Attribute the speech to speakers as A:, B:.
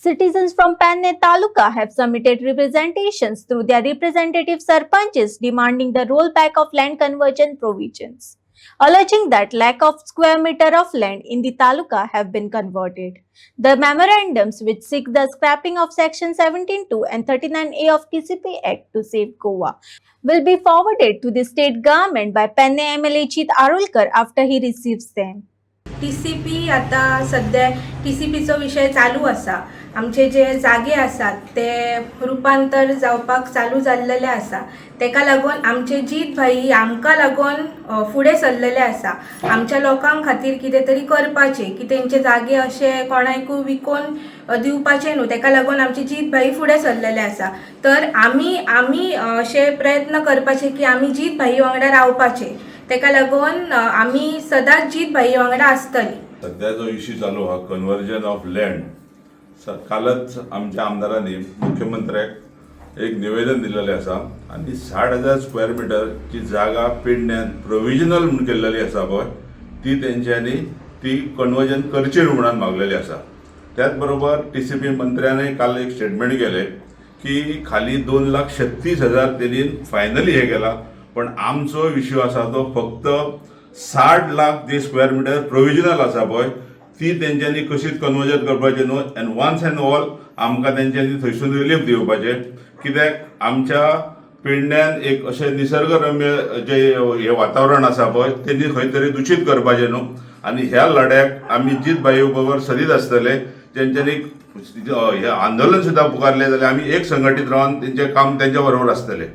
A: Citizens from Panne Taluka have submitted representations through their representative sarpanches demanding the rollback of land conversion provisions, alleging that lack of square meter of land in the taluka have been converted. The memorandums, which seek the scrapping of Section 17(2) and 39A of TCP Act to save Goa, will be forwarded to the state government by Panne MLA Chit Arulkar after he receives them.
B: TCP आता सध्या TCPचो विषय चालू आसा. आमचे जे जागे आसात ते रूपांतर जावपाक चालू जाल्लेले आसा. तेका लागून आमचे जीत भाई आमकां लागून फुडें सरलेले आसा. आमच्या लोकांक खातीर कितें तरी करपाचें की तेंचे जागे अशे कोणाकूय विकून दिवपाचे न्हू. तेका लागून आमचे जीत भाई फुडें सरलेले आसा. तर आमी अशे प्रयत्न करपाचे की आमी जीत भाई वांगडा रावपाचे. तेका लागून आमी सदांच जीत भाई वांगडा आसतली.
C: सध्या जो इश्यू चालू हा कन्वर्जन ऑफ लँड, कालच आमच्या आमदारांनी मुख्यमंत्र्याक एक निवेदन दिलेले आसा आणि 60,000 स्क्वेअर मीटरची जागा पेडण्यात प्रोविजनल म्हणून केलेली आसा पळय, ती तेंच्यांनी ती कन्वर्जन करची न्हू म्हणून मागलेली आसा. त्याच बरोबर TCP मंत्र्याने काल एक स्टेटमेंट केले की खाली 2,36,000 त्यांनी फायनली हे केला, पण आमचो इश्यू आसा तो फक्त 60 लाख जे स्क्वेअर मीटर प्रोविजनल आसा पळय, ती तेंच्यांनी कशीच कन्वर्जन करपाचें न्हू. एंड वन्स एंड ऑल आमकां तेंच्यांनी थंयसून रिलीफ दिवपाचें. कित्याक आमच्या पेडण्यान एक अशें निसर्गरम्य जे हे वातावरण आसा पळय तेंनी खंय तरी दूषित करपाचें न्हू. आनी ह्या लढ्याक आमी जीत भाई बरोबर सदीत आसतले. तेंच्यांनी हे आंदोलन सुद्दां पुकारलें जाल्यार आमी एक संघटीत रावन तेंचें काम तेंच्या बरोबर आसतलें.